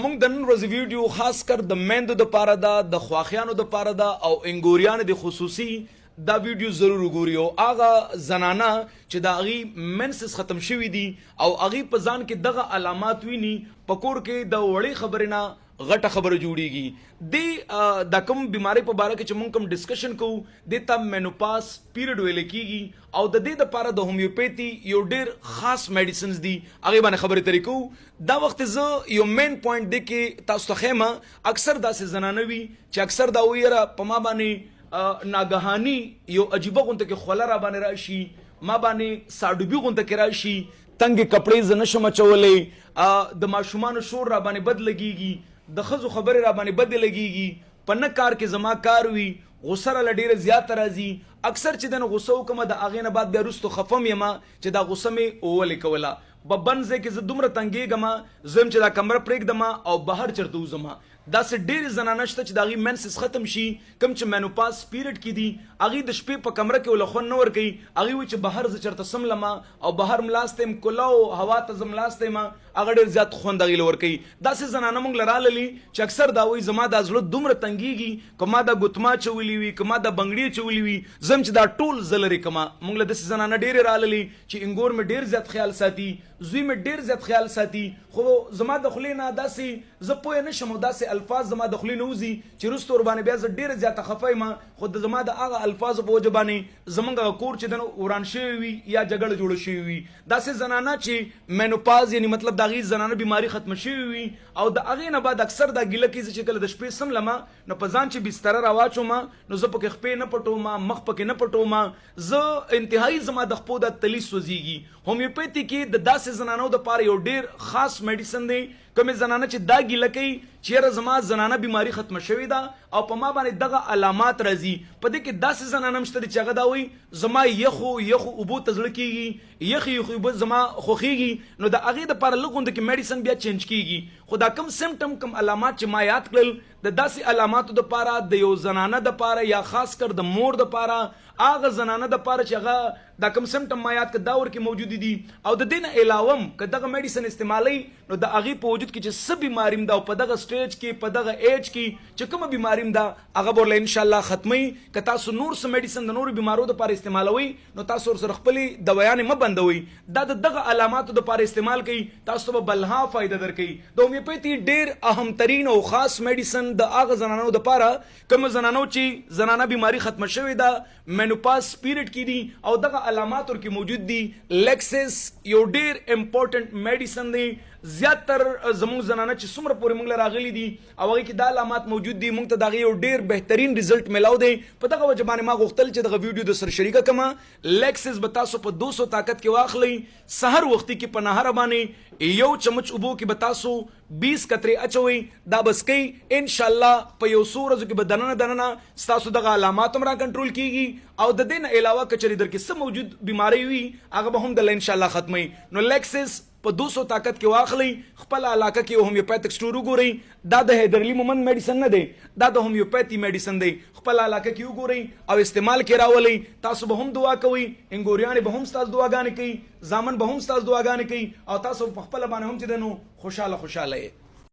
موږ د نن ورځې ویډیو خاص کر د میندو د پاره ده، د خواخیانو د پاره ده او انګوریانو د خصوصي دا ویډیو ضرور وګورئ. او هغه زنانه چې د هغې منسس ختم شوي دي او هغې په ځان کې دغه علامات ویني، په کور کې د وړې خبرې نه غټه خبره جوړیږي. د کوم بیماری په باره کې چې موږ کوم ډسکشن کوو دې ته مینوپاز پیریډ ویل کیږي او د دې دپاره د هومیوپیتي یو ډیر خاص میډیسنز دي، هغې باندې خبرې ترې کوو. دا وخت زه یو مین پوینټ دی کې تاسو ته ښیم. اکثر داسې زنانه وي چې اکثر دا وایي یاره په ما باندې ناګهاني یو عجیبه غونته کې خوله را باندې راشي، ما باندې ساډوبي غونته کې راشي، تنګې کپړې زه نشم اچولی، د ماشومانو شور را باندې بد لګیږي، د ښځو خبرې را باندې بدې لګیږي، په نه کار کې زما کار وي، غصه راله ډېره زیاته راځي. اکثر چې دنه غصه وکړمه د هغې نه بعد بیا وروستو خفه یم چې دا غصه مې ولې کوله. په بند ځای کې زه دومره تنګېږم، زه یم چې دا کمره پرېږدم او بهر چېرته وځم. داسې ډېرې زنانه شته چې د هغې منسس ختم شي، کوم چې مینوپاز پیریډ کې دي، هغې د شپې په کمره کې ول خوند نه ورکوي، هغې وایي چې بهر زه چېرته سملم او بهر ملاستی یم، کلاو هوا ته زه ملاستی یم، هغه ډېر زیات خوند هغې له ورکوي. داسې زنانه موږ له راللي چې اکثر دا وایي زما دا زړه دومره تنګېږي، که ما دا ګوتما اچولي وي، که ما دا بنګړي اچولي وي، زه یم چې دا ټول زه لرې کړمه. موږ له داسې زنانه ډېرې راللي چې انګور مې ډېر زیات خیال ساتي، زوی مې ډېر زیات خیال ساتي، خو زما د خولې نه داسې زه پوه نه شم او داسې الفاظ زما د خولې نه وځي چې وروسته ورباندې بیا زه ډېره زیاته خفه یم. خو د زما د هغه الفاظو په وجه باندې زموږ هغه کور چې دنه وران شوی وي یا جګړه جوړه شوې وي. داسې زنانه چې مینوپاز یعنې مطلب د هغې زنانه بیماري ختمه شوې وي او د هغې نه بعد اکثر دا ګیله کوي چې کله د شپې سملم نو په ځان چې بستره راواچوم نو زه پکې خپې نه پټوم، مخ پکې نه پټوم، زه انتهایي زما د خپو دا تلی سوځېږي. هومیوپیتي کې د داسې زنانو دپاره یو ډېر خاص میډیسن دی. کومې زنانه چې دا ګیله کوي چې یاره زما زنانه بیماري ختمه شوې ده او په ما باندې دغه علامات راځي، په دې کې داسې زنانه هم شته چې هغه دا وایي زما یخو اوبو ته زړه کېږي، یخې اوبه زما خوښېږي، نو د هغې دپاره لږ غونده کې میډیسن بیا چینج کېږي. خو دا کم سمټم کم علامات چې ما یاد کړل د داسې علاماتو دپاره د یو زنانه دپاره یا خاص کر د مور دپاره هغه زنانه دپاره چې هغه دا کم سمټم ما یاد کړ دا ورکې موجودې دي او د دې نه علاوه هم که دغه میډیسن استعمالوي نو د هغې په وجود کې چې څه بیماري هم ده او په دغه سټیج کې په دغه ایج کې چې کومه بیماري هم ده هغه به ورله انشاءالله ختموي. که تاسو نور څه میډیسن د نورو بیمارو دپاره استعمالوئ نو تاسو ورسره خپلې دوایانې مه بندوئ، دا د دغه علاماتو دپاره استعمال کوئ، تاسو ته به بلها فایده درکوي. د هومیوپیتي ډېر اهم ترین او خاص میډیسن د هغه زنانو دپاره کوم زنانو چې زنانه بیماري ختمه شوې ده، مینوپاز پیریډ کې دي او دغه علامات ورکې موجود دي. لیکسس یو ډېر امپورټنټ میډیسن دی. زیاتر زموږ زنانه چې څومره پورې موږ له راغلي دي او هغې کې دا علامات موجود دي، موږ ته د هغې یو ډېر بهترین رزلټ میلاو دی. په دغه وجه باندې ما غوښتل چې دغه ویډیو د سره شریکه کړمه. لیکسس به تاسو په 200 طاقت کې واخلئ، سحر وختي کې په نهره باندې یو چمچ اوبو کې به تاسو 20 قطرې اچوئ، دا بس کوئ. انشاءالله په یو څو ورځو کې به دننه ستاسو دغه علامات هم را کنټرول کیږي او د دې نه علاوه که چېرې در کې څه موجود بیماری وي هغه به هم دله انشاءالله ختموي. نو لیکسس په 200 طاقت کې واخلئ، خپل علاقه کې یو هومیوپیتک سټور وګورئ. دا د حیدرعلي مومند میډیسن نه دی، دا د هومیوپیتي میډیسن دی. خپل علاقه کې وګورئ او استعمال کې راولئ. تاسو به هم دعا کوئ، انګوریانې به هم ستاسو دعاګانې کوي، زامن به هم ستاسو دعاګانې کوي او تاسو په خپله باندې هم چې دی نو خوشحاله یې.